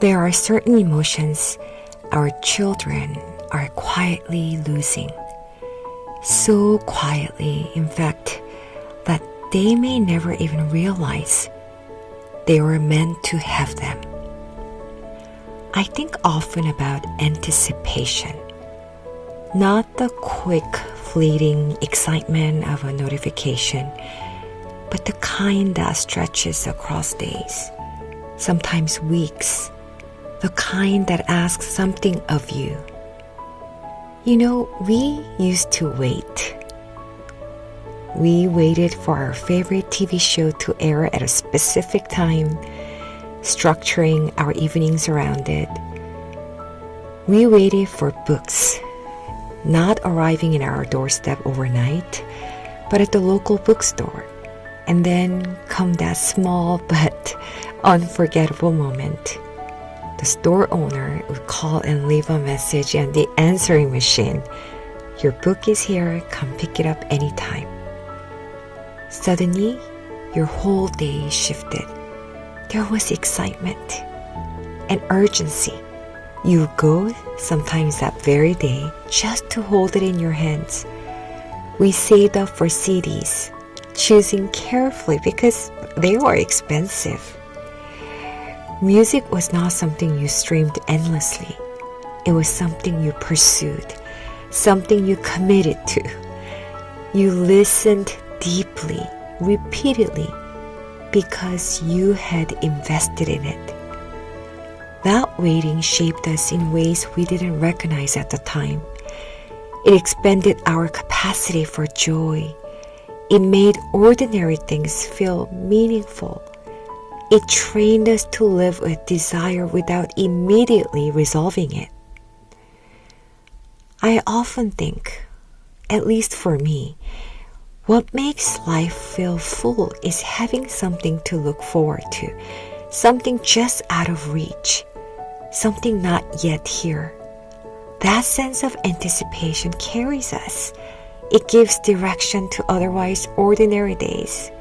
There are certain emotions our children are quietly losing. So quietly, in fact, that they may never even realize they were meant to have them. I think often about anticipation, not the quick, fleeting excitement of a notification, but the kind that stretches across days, sometimes weeks, the kind that asks something of you. You know, we used to wait. We waited for our favorite TV show to air at a specific time, structuring our evenings around it. We waited for books, not arriving in our doorstep overnight, but at the local bookstore. And then come that small but unforgettable moment. The store owner would call and leave a message on the answering machine. Your book is here, come pick it up anytime. Suddenly, your whole day shifted. There was excitement and urgency. You go, sometimes that very day, just to hold it in your hands. We saved up for CDs, choosing carefully because they were expensive. Music was not something you streamed endlessly. It was something you pursued, something you committed to. You listened deeply, repeatedly, because you had invested in it. That waiting shaped us in ways we didn't recognize at the time. It expanded our capacity for joy. It made ordinary things feel meaningful. It trained us to live with desire without immediately resolving it. I often think, at least for me, what makes life feel full is having something to look forward to, something just out of reach, something not yet here. That sense of anticipation carries us. It gives direction to otherwise ordinary days.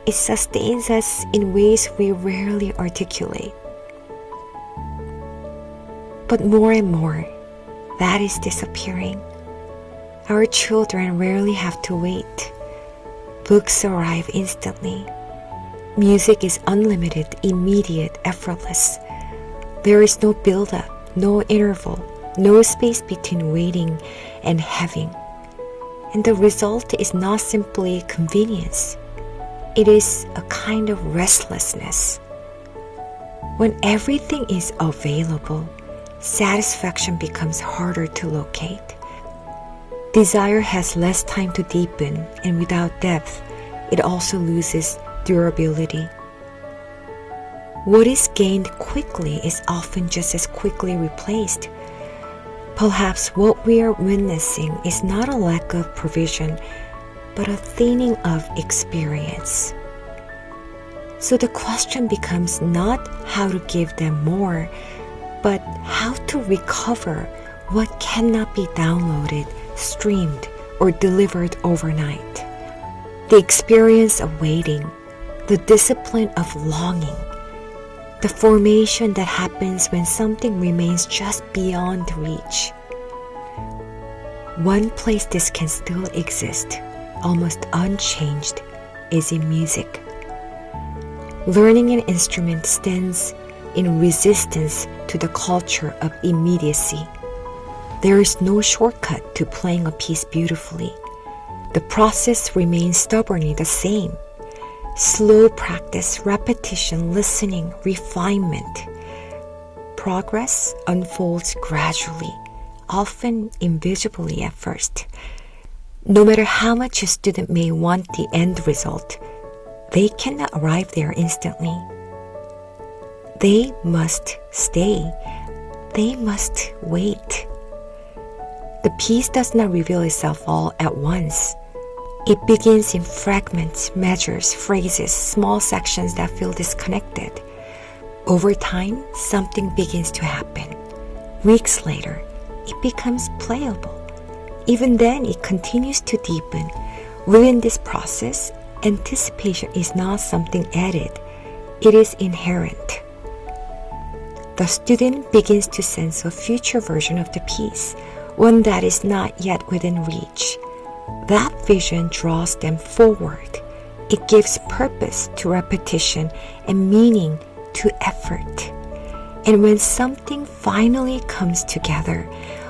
It sustains us in ways we rarely articulate. But more and more, that is disappearing. Our children rarely have to wait. Books arrive instantly. Music is unlimited, immediate, effortless. There is no build-up, no interval, no space between waiting and having. And the result is not simply convenience. It is a kind of restlessness. When everything is available, satisfaction becomes harder to locate. Desire has less time to deepen, and without depth, it also loses durability. What is gained quickly is often just as quickly replaced. Perhaps what we are witnessing is not a lack of provision, but a thinning of experience. So the question becomes not how to give them more, but how to recover what cannot be downloaded, streamed, or delivered overnight. The experience of waiting, the discipline of longing, the formation that happens when something remains just beyond reach. One place this can still exist, almost unchanged, is in music. Learning an instrument stands in resistance to the culture of immediacy. There is no shortcut to playing a piece beautifully. The process remains stubbornly the same. Slow practice, repetition, listening, refinement. Progress unfolds gradually, often invisibly at first. No matter how much a student may want the end result, they cannot arrive there instantly. They must stay. They must wait. The piece does not reveal itself all at once. It begins in fragments, measures, phrases, small sections that feel disconnected. Over time, something begins to happen. Weeks later, it becomes playable. Even then, it continues to deepen. Within this process, anticipation is not something added. It is inherent. the student begins to sense a future version of the piece, one that is not yet within reach. That vision draws them forward. It gives purpose to repetition and meaning to effort. And when something finally comes together,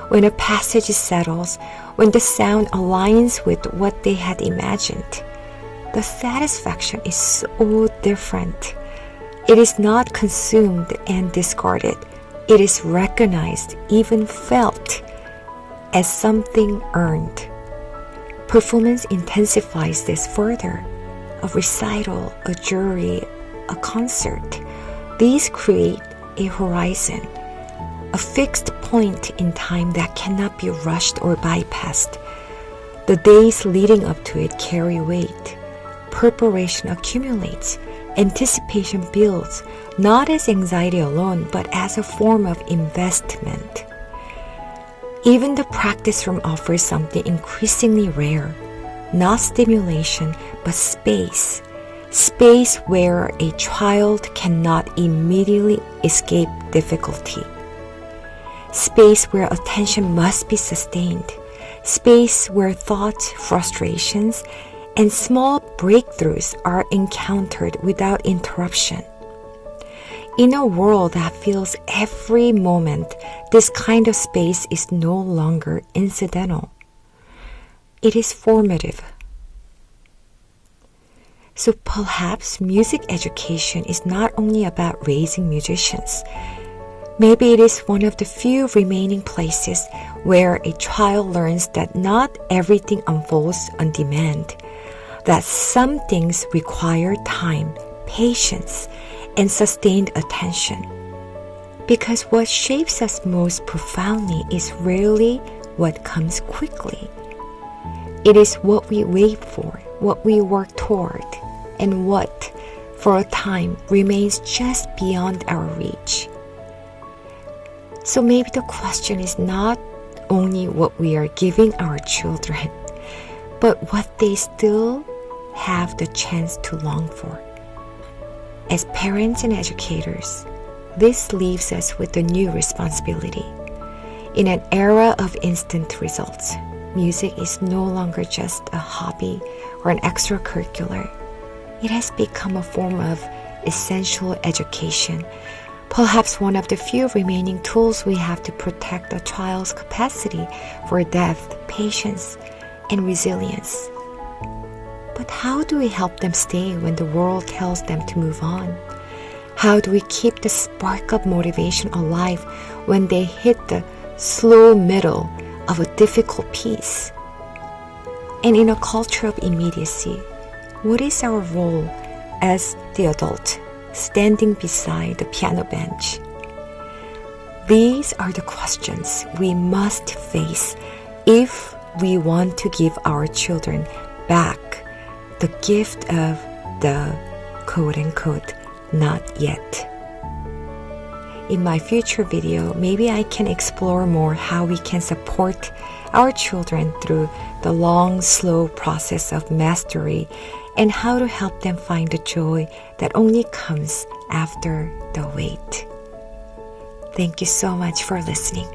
when a passage settles, when the sound aligns with what they had imagined, the satisfaction is so different. It is not consumed and discarded. It is recognized, even felt, as something earned. Performance intensifies this further. A recital, a jury, a concert. These create a horizon, a fixed point in time that cannot be rushed or bypassed. The days leading up to it carry weight. Preparation accumulates. Anticipation builds, not as anxiety alone, but as a form of investment. Even the practice room offers something increasingly rare, not stimulation, but space. Space where a child cannot immediately escape difficulty. Space where attention must be sustained. Space where thoughts, frustrations, and small breakthroughs are encountered without interruption. In a world that feels every moment, this kind of space is no longer incidental. It is formative. So perhaps music education is not only about raising musicians. Maybe it is one of the few remaining places where a child learns that not everything unfolds on demand, that some things require time, patience, and sustained attention. Because what shapes us most profoundly is rarely what comes quickly. It is what we wait for, what we work toward, and what, for a time, remains just beyond our reach. So maybe the question is not only what we are giving our children, but what they still have the chance to long for. As parents and educators, this leaves us with a new responsibility. In an era of instant results, music is no longer just a hobby or an extracurricular. It has become a form of essential education, perhaps one of the few remaining tools we have to protect a child's capacity for depth, patience, and resilience. But how do we help them stay when the world tells them to move on? How do we keep the spark of motivation alive when they hit the slow middle of a difficult piece? And in a culture of immediacy, what is our role as the adult standing beside the piano bench? These are the questions we must face if we want to give our children back the gift of the quote-unquote not yet. In my future video, maybe I can explore more how we can support our children through the long, slow process of mastery and how to help them find the joy that only comes after the wait. Thank you so much for listening.